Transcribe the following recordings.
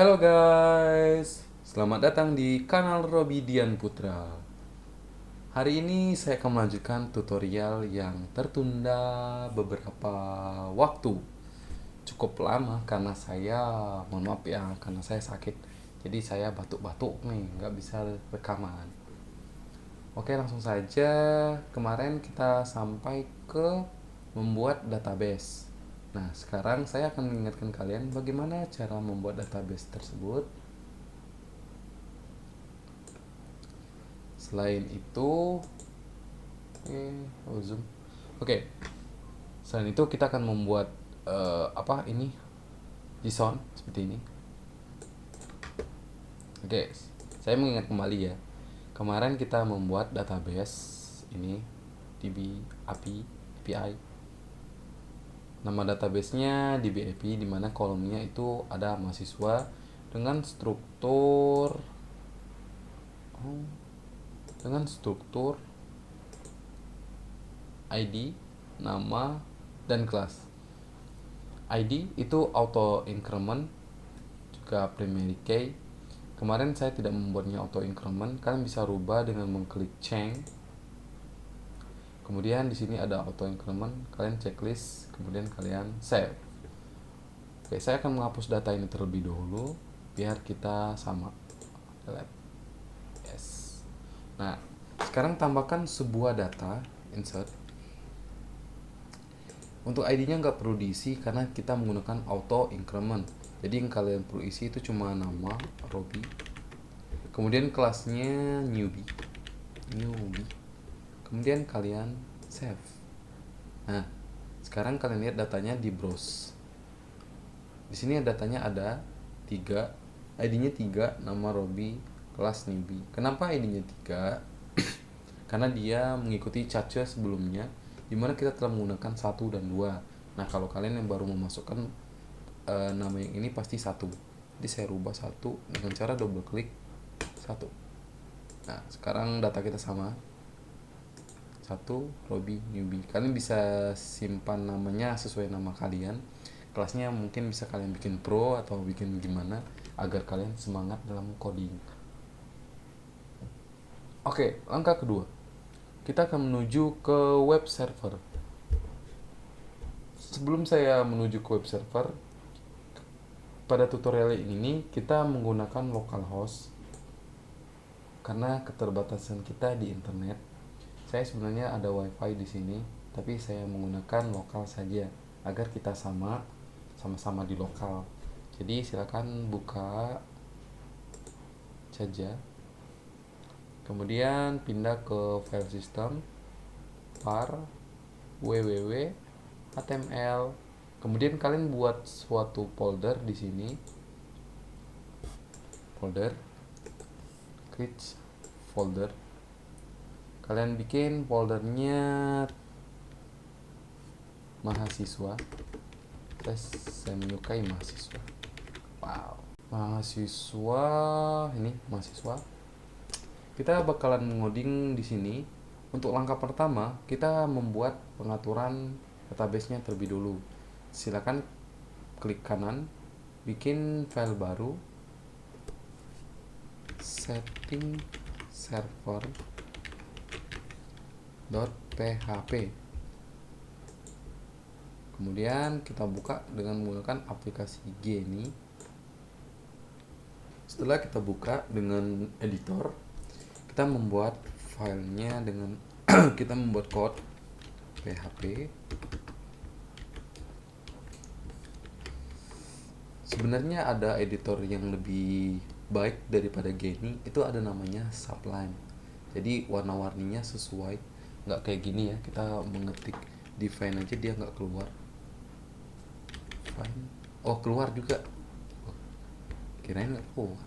Halo guys, selamat datang di kanal Robi Dian Putra. Hari ini saya akan melanjutkan tutorial yang tertunda beberapa waktu. Cukup lama karena mohon maaf ya, karena saya sakit. Jadi saya batuk-batuk nih, nggak bisa rekaman. Oke, langsung saja. Kemarin kita sampai ke membuat database. Nah, sekarang saya akan mengingatkan kalian bagaimana cara membuat database tersebut. Selain itu, zoom. Oke, selain itu kita akan membuat ini JSON seperti ini. Oke, saya mengingat kembali ya. Kemarin kita membuat database ini DB API. Nama databasenya DB API, di mana kolomnya itu ada mahasiswa dengan struktur ID, nama, dan kelas. ID itu auto increment, juga primary key. Kemarin saya tidak membuatnya auto increment, kalian bisa rubah dengan mengklik change. Kemudian di sini ada auto increment, kalian checklist, kemudian kalian save. Oke, saya akan menghapus data ini terlebih dahulu biar kita sama. Yes. Nah, sekarang tambahkan sebuah data, insert. Untuk ID-nya nggak perlu diisi karena kita menggunakan auto increment. Jadi yang kalian perlu isi itu cuma nama Robi. Kemudian kelasnya newbie. Kemudian kalian save. Nah, sekarang kalian lihat datanya di browse. Di sini datanya ada 3, ID-nya 3, nama Robi, kelas newbie. Kenapa ID-nya 3? Karena dia mengikuti cache sebelumnya, dimana kita telah menggunakan 1 dan 2. Nah, kalau kalian yang baru memasukkan nama yang ini pasti 1. Jadi saya rubah 1 dengan cara double klik 1. Nah, sekarang data kita sama. 1 Robi newbie. Kalian bisa simpan namanya sesuai nama kalian. Kelasnya mungkin bisa kalian bikin pro atau bikin gimana agar kalian semangat dalam coding. Oke, langkah kedua. Kita akan menuju ke web server. Sebelum saya menuju ke web server, pada tutorial ini kita menggunakan localhost karena keterbatasan kita di internet. Saya sebenarnya ada wifi di sini, tapi saya menggunakan lokal saja agar kita sama-sama di lokal. Jadi silakan buka saja, kemudian pindah ke file system, var www html. Kemudian kalian buat suatu folder di sini, folder create folder. Kalian bikin foldernya mahasiswa. Saya menyukai mahasiswa. Wow, mahasiswa, ini mahasiswa. Kita bakalan mengoding di sini. Untuk langkah pertama, kita membuat pengaturan database-nya terlebih dulu. Silakan klik kanan, bikin file baru, setting server.php. Kemudian kita buka dengan menggunakan aplikasi Genie. Setelah kita buka dengan editor, kita membuat filenya dengan kita membuat code PHP. Sebenarnya ada editor yang lebih baik daripada Genie, itu ada namanya Sublime. Jadi warna-warninya sesuai, nggak kayak gini ya, kita mengetik define aja dia nggak keluar. Fine. Oh, keluar juga. Oh, kirain nggak keluar.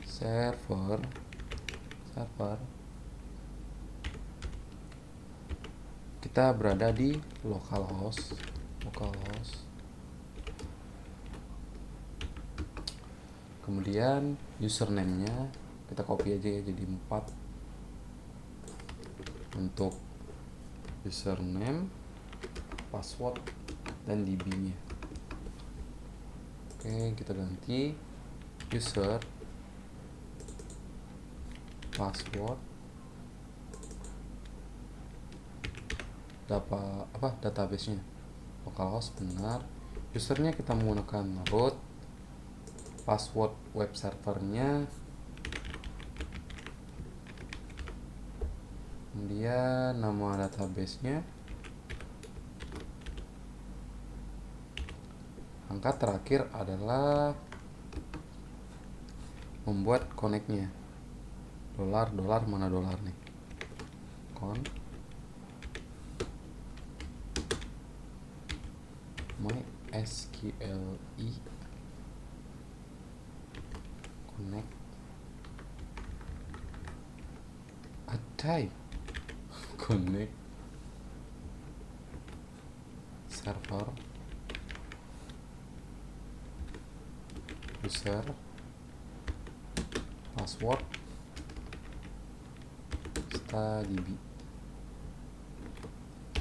Server kita berada di localhost. Kemudian username-nya kita copy aja ya, jadi 4 untuk username, password, dan db-nya. Oke, kita ganti user password database-nya localhost benar, usernya kita menggunakan root, password web servernya, kemudian nama database-nya, angka terakhir adalah membuat connect-nya. Dolar mana dolar nih, MySQLi connect connect server user password stdb.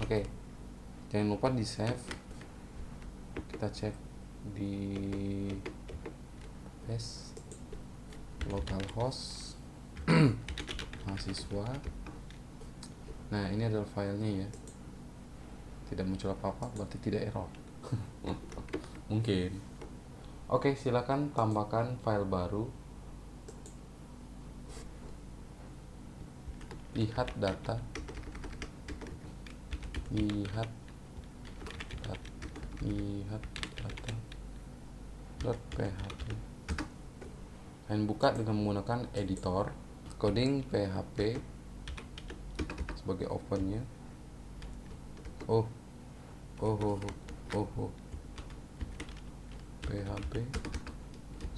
Oke, jangan lupa di save. Kita cek di localhost mahasiswa. Nah, ini adalah filenya ya, tidak muncul apa-apa, berarti tidak error. Mungkin. Oke, silakan tambahkan file baru. Lihat data .php dan buka dengan menggunakan editor coding PHP sebagai opennya. PHP.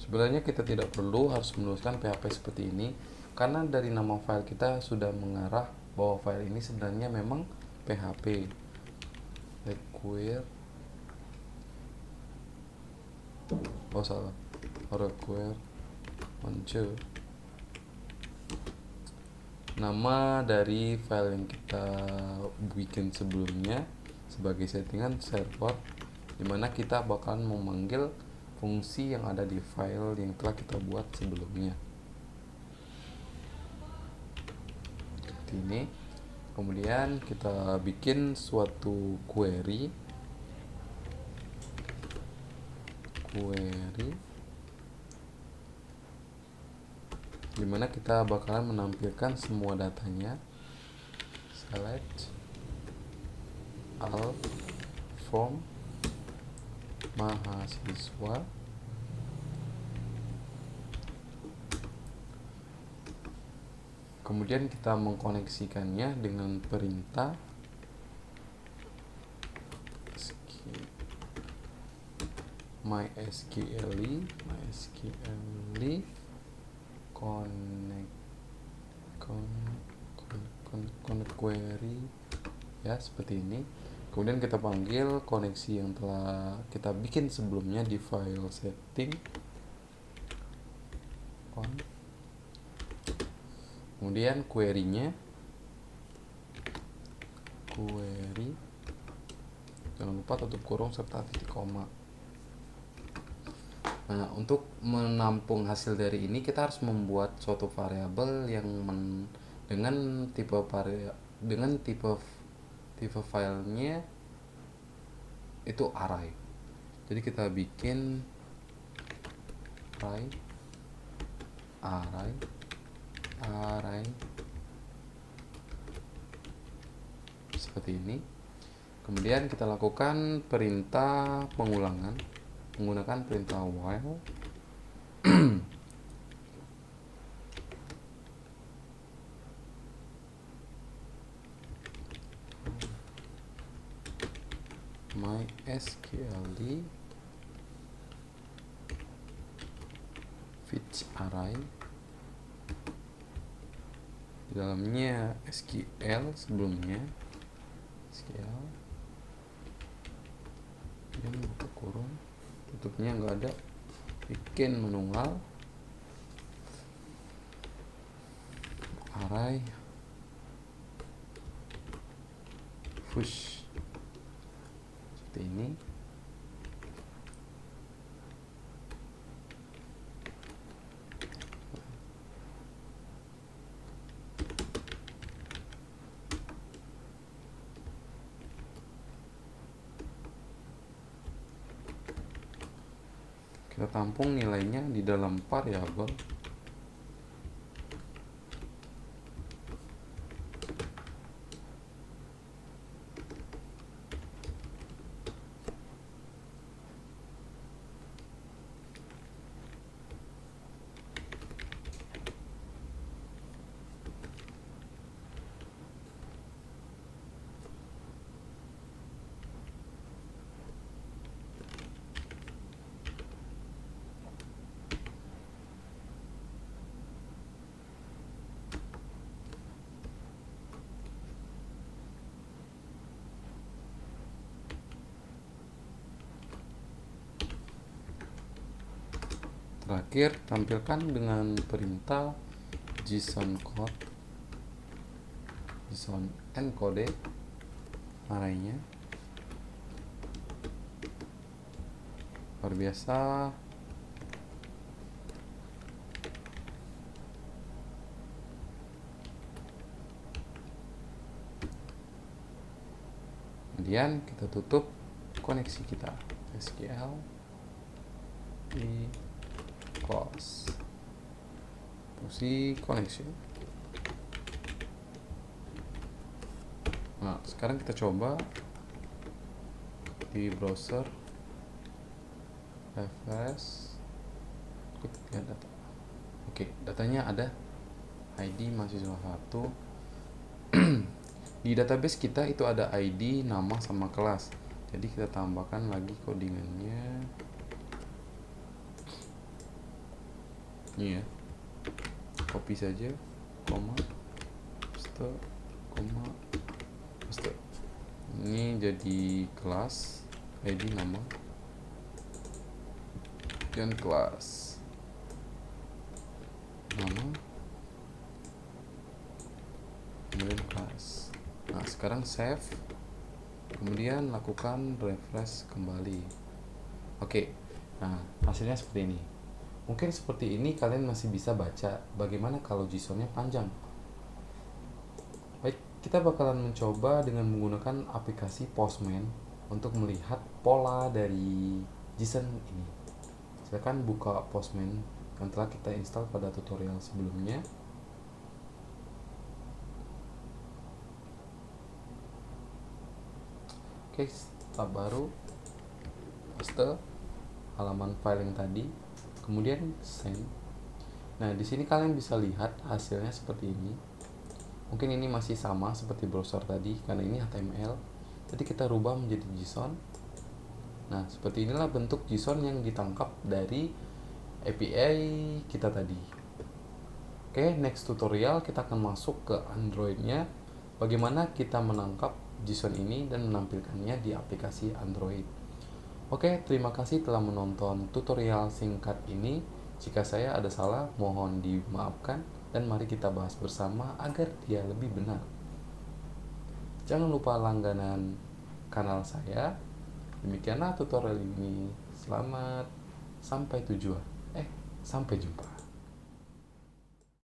Sebenarnya kita tidak perlu harus menuliskan PHP seperti ini, karena dari nama file kita sudah mengarah bahwa file ini sebenarnya memang PHP. Require launcher. Nama dari file yang kita bikin sebelumnya sebagai settingan server, dimana kita bakalan memanggil fungsi yang ada di file yang telah kita buat sebelumnya. Seperti ini. Kemudian kita bikin suatu query dimana kita bakalan menampilkan semua datanya. Select all from mahasiswa, kemudian kita mengkoneksikannya dengan perintah MySQLi connect query ya, seperti ini. Kemudian kita panggil koneksi yang telah kita bikin sebelumnya di file setting on. Kemudian query-nya jangan lupa tutup kurung serta titik koma. Nah, untuk menampung hasil dari ini kita harus membuat suatu variabel yang dengan tipe filenya itu array. Jadi kita bikin array seperti ini. Kemudian kita lakukan perintah pengulangan menggunakan perintah while. MySQLi fetch array, di dalamnya SQL sebelumnya SQL, ini buka kurung, tutupnya nggak ada, bikin manual array push seperti ini. kita tampung nilainya di dalam variabel terakhir tampilkan dengan perintah JSON encode arraynya luar biasa. Kemudian kita tutup koneksi kita SQL di close fungsi connection. Nah, sekarang kita coba di browser, refresh, klik lihat data. Oke, datanya ada ID mahasiswa 1. Di database kita itu ada ID, nama, sama kelas. Jadi kita tambahkan lagi codingannya. Ini ya. Copy saja, koma, paste, koma, paste. Ini jadi kelas, ID, nama, dan kelas, nama, kemudian kelas. Nah, sekarang save, kemudian lakukan refresh kembali. Oke, nah hasilnya seperti ini. Mungkin seperti ini kalian masih bisa baca. Bagaimana kalau JSON-nya panjang? Baik, kita bakalan mencoba dengan menggunakan aplikasi Postman untuk melihat pola dari JSON ini. Silakan buka Postman yang telah kita install pada tutorial sebelumnya. Oke, tab baru, paste halaman file yang tadi, kemudian send. Nah, di sini kalian bisa lihat hasilnya seperti ini. Mungkin ini masih sama seperti browser tadi karena ini HTML. Jadi kita rubah menjadi JSON. Nah, seperti inilah bentuk JSON yang ditangkap dari API kita tadi. Oke, next tutorial kita akan masuk ke Android-nya. Bagaimana kita menangkap JSON ini dan menampilkannya di aplikasi Android. Oke, terima kasih telah menonton tutorial singkat ini. Jika saya ada salah, mohon dimaafkan dan mari kita bahas bersama agar dia lebih benar. Jangan lupa langganan kanal saya. Demikianlah tutorial ini. Selamat sampai tujuan. Sampai jumpa.